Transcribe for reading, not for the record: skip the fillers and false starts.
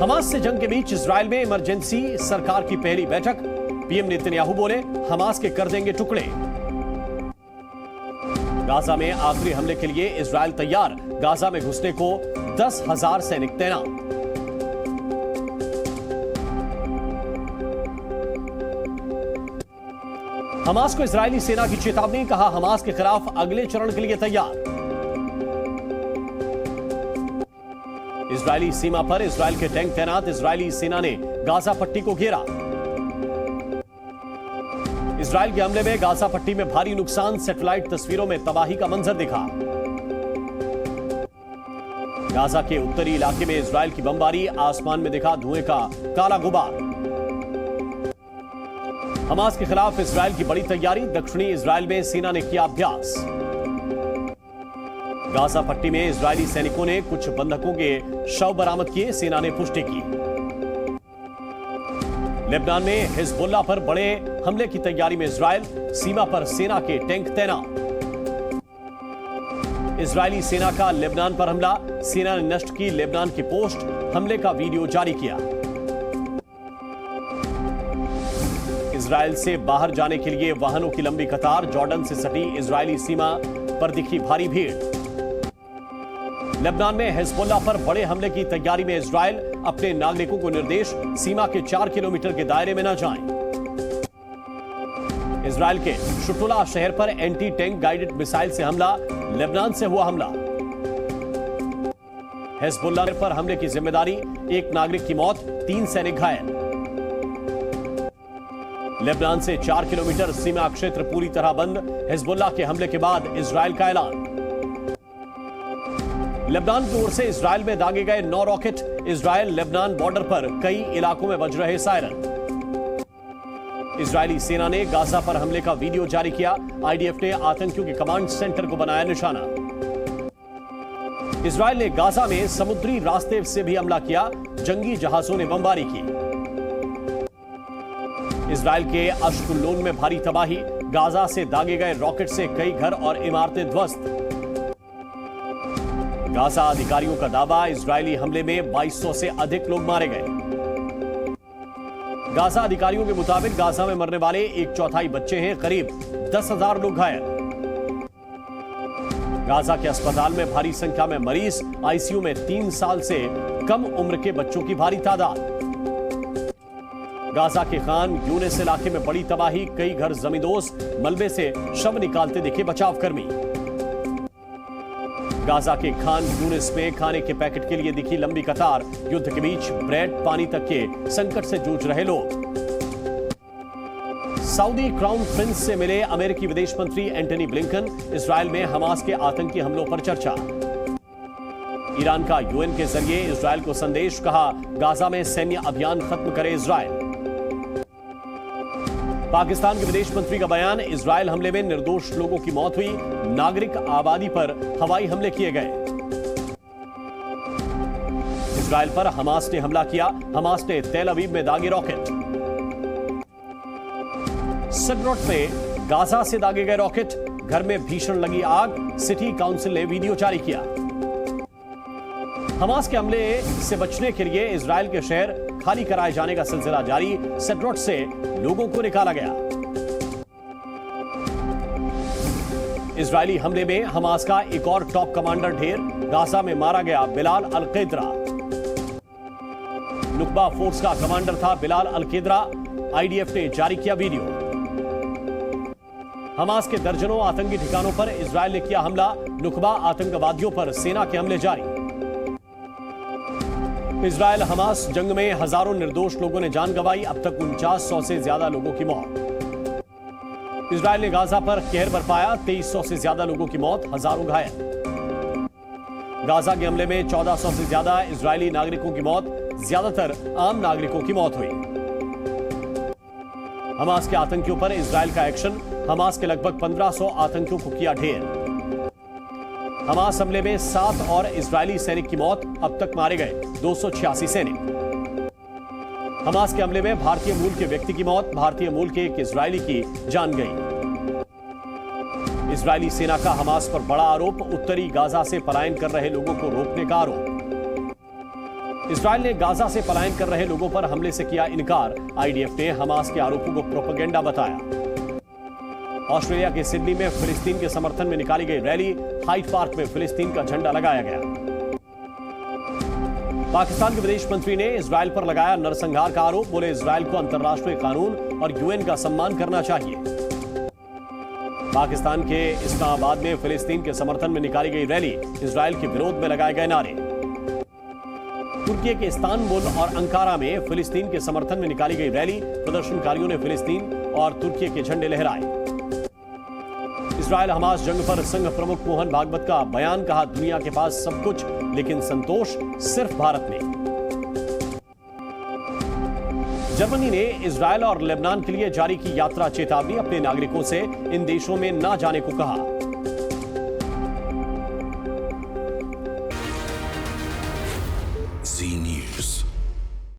Hamas से जंग के बीच इजराइल में इमरजेंसी सरकार की पहली बैठक। पीएम नेतन्याहू बोले, हमास के कर देंगे टुकड़े। गाजा में आखिरी हमले के लिए इजराइल तैयार। गाजा में घुसने को 10,000 सैनिक तैनात। हमास को इजरायली सेना की चेतावनी। कहा, हमास के खिलाफ अगले चरण के लिए तैयार। इजरायली सीमा पर इजराइल के टैंक तैनात। इजरायली सेना ने गाजा पट्टी को घेरा। इजराइल के हमले में गाजा पट्टी में भारी नुकसान। सैटेलाइट तस्वीरों में तबाही का मंजर दिखा। गाजा के उत्तरी इलाके में इजराइल की बमबारी। आसमान में दिखा धुएं का काला गुबार। हमास के खिलाफ इजराइल की बड़ी तैयारी। दक्षिणी इजराइल में सेना ने किया अभ्यास। गाजा पट्टी में इजरायली सैनिकों ने कुछ बंधकों के शव बरामद किए। सेना ने पुष्टि की। लेबनान में हिजबुल्लाह पर बड़े हमले की तैयारी में इजराइल। सीमा पर सेना के टैंक तैनात। इजरायली सेना का लेबनान पर हमला। सेना ने नष्ट की लेबनान की पोस्ट। हमले का वीडियो जारी किया। इजराइल से बाहर जाने के लिए वाहनों की लंबी कतार। जॉर्डन से सटी इजरायली सीमा पर दिखी भारी भीड़। लेबनान में हिजबुल्लाह पर बड़े हमले की तैयारी में इजराइल। अपने नागरिकों को निर्देश, सीमा के 4 किलोमीटर के दायरे में न जाएं। इजराइल के शुटुला शहर पर एंटी टैंक गाइडेड मिसाइल से हमला। लेबनान से हुआ हमला। हिजबुल्लाह पर हमले की जिम्मेदारी। एक नागरिक की मौत, 3 सैनिक घायल। लेबनान से 4 किलोमीटर सीमा क्षेत्र पूरी तरह बंद। हिजबुल्लाह के हमले के बाद इजराइल का ऐलान। लेबनान की ओर से इजराइल में दागे गए 9 रॉकेट। इजराइल लेबनान बॉर्डर पर कई इलाकों में बज रहे सायरन। इजरायली सेना ने गाजा पर हमले का वीडियो जारी किया। आईडीएफ ने आतंकियों के कमांड सेंटर को बनाया निशाना। इजराइल ने गाजा में समुद्री रास्ते से भी हमला किया। जंगी जहाजों ने बमबारी की। इजराइल के अशकुलोन में भारी तबाही। गाजा से दागे गए रॉकेट से कई घर और इमारतें ध्वस्त। गाजा अधिकारियों का दावा, इजरायली हमले में 2200 से अधिक लोग मारे गए। गाजा अधिकारियों के मुताबिक गाजा में मरने वाले 1/4 बच्चे हैं। करीब 10,000 लोग घायल। गाजा के अस्पताल में भारी संख्या में मरीज। आईसीयू में 3 साल से कम उम्र के बच्चों की भारी तादाद। गाजा के खान यूनिस इलाके में बड़ी तबाही। कई घर जमींदोज। मलबे से शव निकालते दिखे बचावकर्मी। गाजा के खान यूनिस में खाने के पैकेट के लिए दिखी लंबी कतार। युद्ध के बीच ब्रेड पानी तक के संकट से जूझ रहे लोग। सऊदी क्राउन प्रिंस से मिले अमेरिकी विदेश मंत्री एंटनी ब्लिंकन। इजराइल में हमास के आतंकी हमलों पर चर्चा। ईरान का यूएन के जरिए इजराइल को संदेश। कहा, गाजा में सैन्य अभियान खत्म करे इजराइल। पाकिस्तान के विदेश मंत्री का बयान, इजराइल हमले में निर्दोष लोगों की मौत हुई। नागरिक आबादी पर हवाई हमले किए गए। इजराइल पर हमास ने हमला किया। हमास ने तेल अवीव में दागे रॉकेट। सडरोट में गाजा से दागे गए रॉकेट। घर में भीषण लगी आग। सिटी काउंसिल ने वीडियो जारी किया। हमास के हमले से बचने के लिए इजराइल के शहर खाली कराए जाने का सिलसिला जारी। सडरोट से लोगों को निकाला गया। इजरायली हमले में हमास का एक और टॉप कमांडर ढेर। गाजा में मारा गया बिलाल अल-क़ेदरा। नुकबा फोर्स का कमांडर था बिलाल अल-क़ेदरा। आईडीएफ ने जारी किया वीडियो। हमास के दर्जनों आतंकी ठिकानों पर इजराइल ने किया हमला। नुकबा आतंकवादियों पर सेना के हमले जारी। इजराइल हमास जंग में हजारों निर्दोष लोगों ने जान गंवाई। अब तक 4900 से ज्यादा लोगों की मौत। इजराइल ने गाजा पर कहर बरपाया। 2300 से ज्यादा लोगों की मौत, हजारों घायल। गाजा के हमले में 1400 से ज्यादा इजरायली नागरिकों की मौत। ज्यादातर आम नागरिकों की मौत हुई। हमास के आतंकियों पर इजराइल का एक्शन। हमास के लगभग 1500 आतंकियों को किया ढेर। हमास हमले में 7 और इजरायली सैनिक की मौत। अब तक मारे गए 286 सैनिक। हमास के हमले में भारतीय मूल के व्यक्ति की मौत। भारतीय मूल के एक इजरायली की जान गई। इजरायली सेना का हमास पर बड़ा आरोप। उत्तरी गाजा से पलायन कर रहे लोगों को रोकने का आरोप। इजरायल ने गाजा से पलायन कर रहे लोगों पर हमले से किया इनकार। आईडीएफ ने हमास के आरोपों को प्रोपेगेंडा बताया। ऑस्ट्रेलिया के सिडनी में फिलिस्तीन के समर्थन में निकाली गई रैली। हाइड पार्क में फिलिस्तीन का झंडा लगाया गया। पाकिस्तान के विदेश मंत्री ने इजरायल पर लगाया नरसंहार का आरोप। बोले इजरायल को अंतर्राष्ट्रीय कानून और यूएन का सम्मान करना चाहिए। पाकिस्तान के इस्लामाबाद में फिलिस्तीन के समर्थन में निकाली गई रैली। इजरायल के विरोध में लगाए गए नारे। तुर्की के इस्तांबुल और अंकारा में फिलिस्तीन के समर्थन में निकाली गई रैली। प्रदर्शनकारियों ने फिलिस्तीन और तुर्की के झंडे लहराए। इजरायल हमास जंग पर संघ प्रमुख मोहन भागवत का बयान। कहा दुनिया के पास सब कुछ लेकिन संतोष सिर्फ भारत में। जर्मनी ने इजरायल और लेबनान के लिए जारी की यात्रा चेतावनी। अपने नागरिकों से इन देशों में न जाने को कहा। Z News.